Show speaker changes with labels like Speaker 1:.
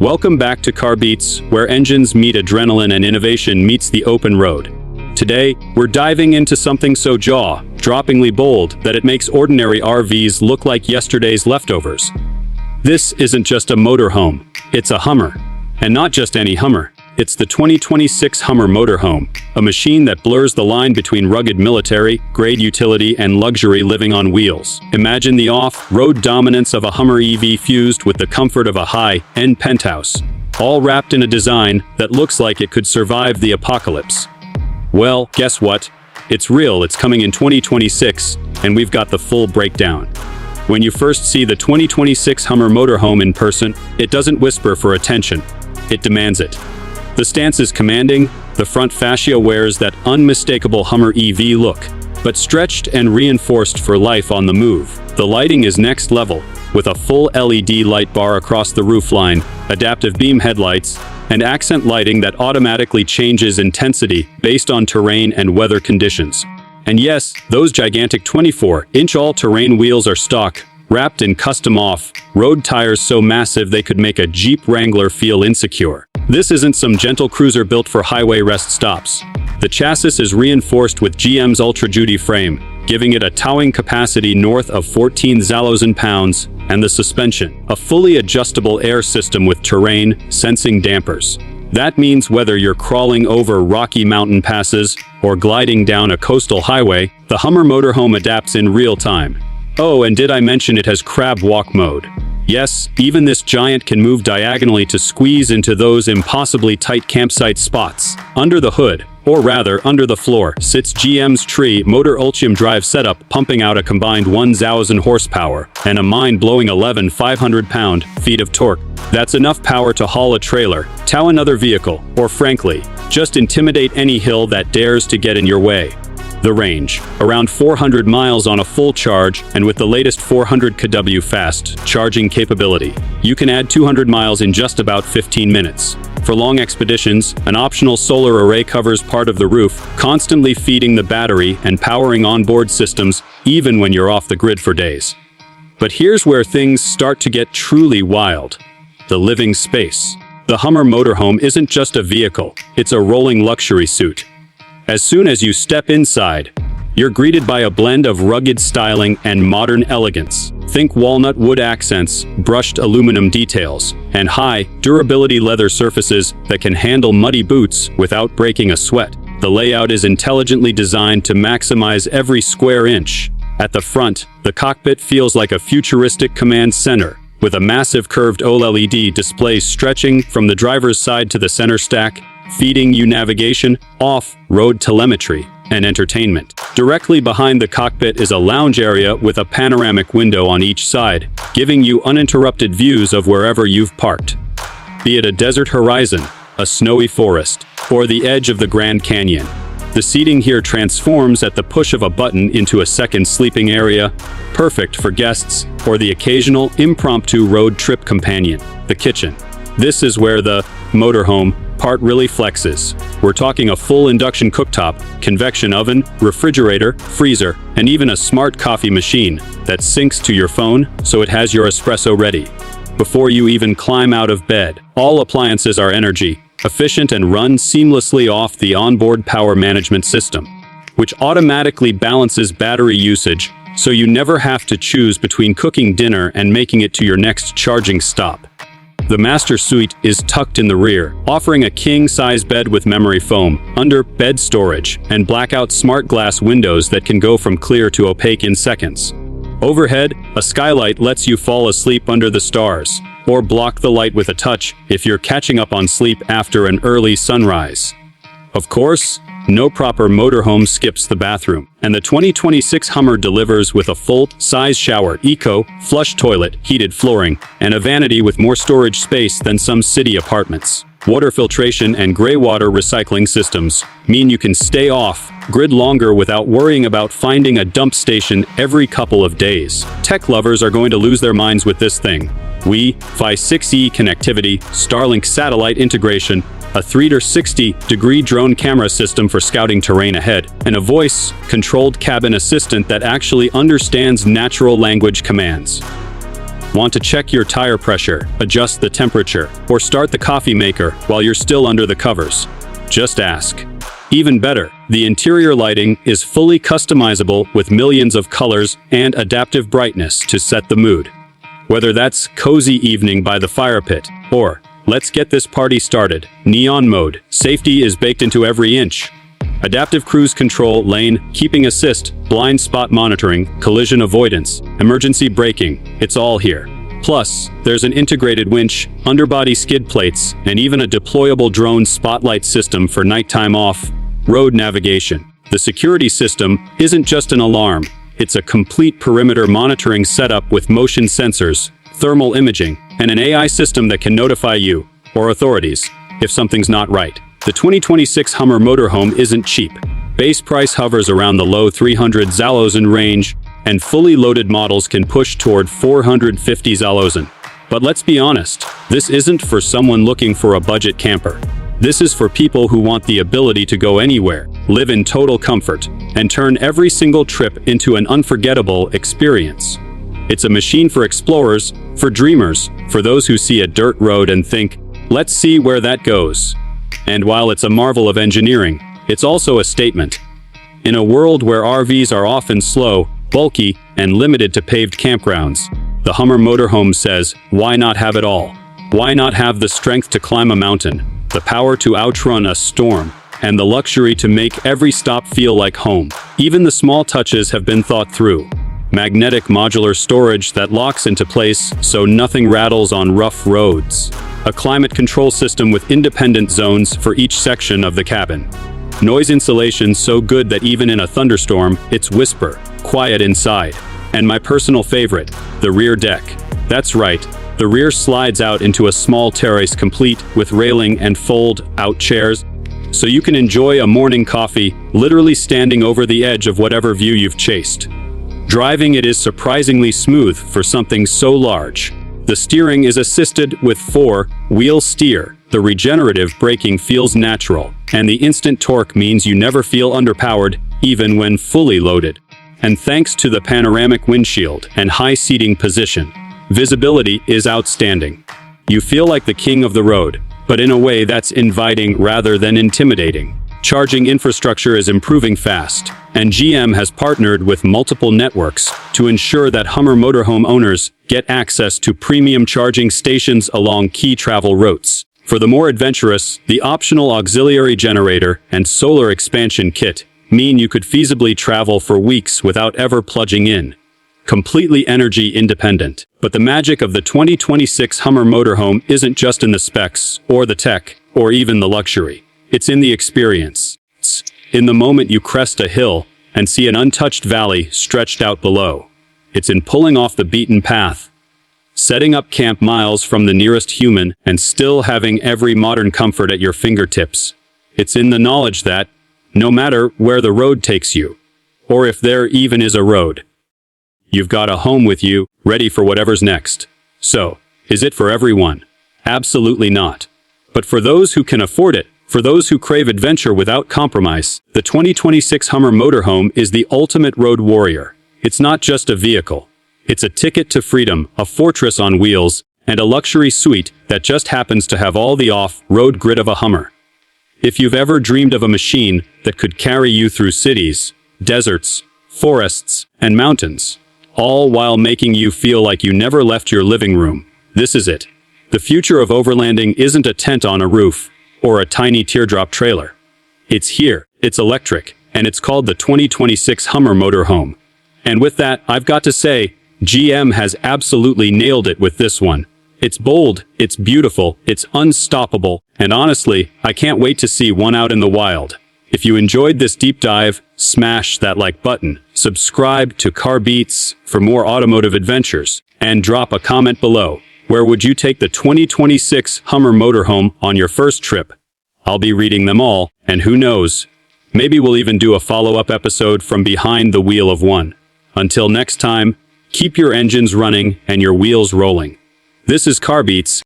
Speaker 1: Welcome back to Carbeats, where engines meet adrenaline and innovation meets the open road. Today, we're diving into something so jaw-droppingly bold that it makes ordinary RVs look like yesterday's leftovers. This isn't just a motorhome, it's a Hummer. And not just any Hummer. It's the 2026 Hummer Motorhome, a machine that blurs the line between rugged military-grade utility and luxury living on wheels. Imagine the off-road dominance of a Hummer EV fused with the comfort of a high-end penthouse, all wrapped in a design that looks like it could survive the apocalypse. Well, guess what? It's real, it's coming in 2026, and we've got the full breakdown. When you first see the 2026 Hummer Motorhome in person, it doesn't whisper for attention, it demands it. The stance is commanding, the front fascia wears that unmistakable Hummer EV look, but stretched and reinforced for life on the move. The lighting is next level, with a full LED light bar across the roofline, adaptive beam headlights, and accent lighting that automatically changes intensity based on terrain and weather conditions. And yes, those gigantic 24-inch all-terrain wheels are stock, wrapped in custom off-road tires so massive they could make a Jeep Wrangler feel insecure. This isn't some gentle cruiser built for highway rest stops. The chassis is reinforced with GM's ultra-duty frame, giving it a towing capacity north of 14,000 pounds, and the suspension, a fully adjustable air system with terrain-sensing dampers. That means whether you're crawling over rocky mountain passes or gliding down a coastal highway, the Hummer Motorhome adapts in real time. Oh, and did I mention it has crab walk mode? Yes, even this giant can move diagonally to squeeze into those impossibly tight campsite spots. Under the hood, or rather under the floor, sits GM's Tri-Motor Ultium drive setup, pumping out a combined 1,000 horsepower and a mind-blowing 11 500-pound-feet of torque. That's enough power to haul a trailer, tow another vehicle, or frankly, just intimidate any hill that dares to get in your way. The range, around 400 miles on a full charge, and with the latest 400 kW fast charging capability, you can add 200 miles in just about 15 minutes. For long expeditions, an optional solar array covers part of the roof, constantly feeding the battery and powering onboard systems, even when you're off the grid for days. But here's where things start to get truly wild. The living space. The Hummer Motorhome isn't just a vehicle, it's a rolling luxury suite. As soon as you step inside, you're greeted by a blend of rugged styling and modern elegance. Think walnut wood accents, brushed aluminum details, and high-durability leather surfaces that can handle muddy boots without breaking a sweat. The layout is intelligently designed to maximize every square inch. At the front, the cockpit feels like a futuristic command center, with a massive curved OLED display stretching from the driver's side to the center stack, feeding you navigation, off-road telemetry, and entertainment. Directly behind the cockpit is a lounge area with a panoramic window on each side, giving you uninterrupted views of wherever you've parked. Be it a desert horizon, a snowy forest, or the edge of the Grand Canyon, the seating here transforms at the push of a button into a second sleeping area, perfect for guests or the occasional impromptu road trip companion. The kitchen. This is where the motorhome part really flexes. We're talking a full induction cooktop, convection oven, refrigerator, freezer, and even a smart coffee machine that syncs to your phone so it has your espresso ready before you even climb out of bed. All appliances are energy efficient and run seamlessly off the onboard power management system, which automatically balances battery usage so you never have to choose between cooking dinner and making it to your next charging stop. The master suite is tucked in the rear, offering a king-size bed with memory foam, under-bed storage, and blackout smart glass windows that can go from clear to opaque in seconds. Overhead, a skylight lets you fall asleep under the stars, or block the light with a touch if you're catching up on sleep after an early sunrise. Of course, no proper motorhome skips the bathroom, and the 2026 Hummer delivers with a full-size shower, flush toilet, heated flooring, and a vanity with more storage space than some city apartments. Water filtration and gray water recycling systems mean you can stay off-grid longer without worrying about finding a dump station every couple of days. Tech lovers are going to lose their minds with this thing. Wi-Fi 6E connectivity, Starlink satellite integration, a 360-degree drone camera system for scouting terrain ahead, and a voice-controlled cabin assistant that actually understands natural language commands. Want to check your tire pressure, adjust the temperature, or start the coffee maker while you're still under the covers? Just ask. Even better, the interior lighting is fully customizable with millions of colors and adaptive brightness to set the mood. Whether that's cozy evening by the fire pit, or let's get this party started, neon mode, safety is baked into every inch. Adaptive cruise control, lane keeping assist, blind spot monitoring, collision avoidance, emergency braking, it's all here. Plus, there's an integrated winch, underbody skid plates, and even a deployable drone spotlight system for nighttime off-road navigation. The security system isn't just an alarm, it's a complete perimeter monitoring setup with motion sensors, thermal imaging, and an AI system that can notify you, or authorities, if something's not right. The 2026 Hummer Motorhome isn't cheap. Base price hovers around the low 300,000 range, and fully loaded models can push toward 450,000. But let's be honest, this isn't for someone looking for a budget camper. This is for people who want the ability to go anywhere, live in total comfort, and turn every single trip into an unforgettable experience. It's a machine for explorers, for dreamers, for those who see a dirt road and think, let's see where that goes. And while it's a marvel of engineering, it's also a statement. In a world where RVs are often slow, bulky, and limited to paved campgrounds, the Hummer Motorhome says, why not have it all? Why not have the strength to climb a mountain, the power to outrun a storm, and the luxury to make every stop feel like home? Even the small touches have been thought through. Magnetic modular storage that locks into place so nothing rattles on rough roads. A climate control system with independent zones for each section of the cabin. Noise insulation so good that even in a thunderstorm, it's whisper, quiet inside. And my personal favorite, the rear deck. That's right, the rear slides out into a small terrace complete with railing and fold-out chairs, so you can enjoy a morning coffee, literally standing over the edge of whatever view you've chased. Driving it is surprisingly smooth for something so large. The steering is assisted with 4-wheel steer. The regenerative braking feels natural, and the instant torque means you never feel underpowered, even when fully loaded. And thanks to the panoramic windshield and high seating position, visibility is outstanding. You feel like the king of the road, but in a way that's inviting rather than intimidating. Charging infrastructure is improving fast, and GM has partnered with multiple networks to ensure that Hummer Motorhome owners get access to premium charging stations along key travel routes. For the more adventurous, the optional auxiliary generator and solar expansion kit mean you could feasibly travel for weeks without ever plugging in. Completely energy independent. But the magic of the 2026 Hummer Motorhome isn't just in the specs, or the tech, or even the luxury. It's in the experience. It's in the moment you crest a hill and see an untouched valley stretched out below. It's in pulling off the beaten path, setting up camp miles from the nearest human, and still having every modern comfort at your fingertips. It's in the knowledge that, no matter where the road takes you, or if there even is a road, you've got a home with you, ready for whatever's next. So, is it for everyone? Absolutely not. But for those who can afford it, for those who crave adventure without compromise, the 2026 Hummer Motorhome is the ultimate road warrior. It's not just a vehicle. It's a ticket to freedom, a fortress on wheels, and a luxury suite that just happens to have all the off-road grit of a Hummer. If you've ever dreamed of a machine that could carry you through cities, deserts, forests, and mountains, all while making you feel like you never left your living room, this is it. The future of overlanding isn't a tent on a roof, or a tiny teardrop trailer. It's here, it's electric, and it's called the 2026 Hummer Motorhome. And with that, I've got to say, GM has absolutely nailed it with this one. It's bold, it's beautiful, it's unstoppable, and honestly, I can't wait to see one out in the wild. If you enjoyed this deep dive, smash that like button, subscribe to Carbeats for more automotive adventures, and drop a comment below. Where would you take the 2026 Hummer Motorhome on your first trip? I'll be reading them all, and who knows, maybe we'll even do a follow-up episode from behind the wheel of one. Until next time, keep your engines running and your wheels rolling. This is Carbeats,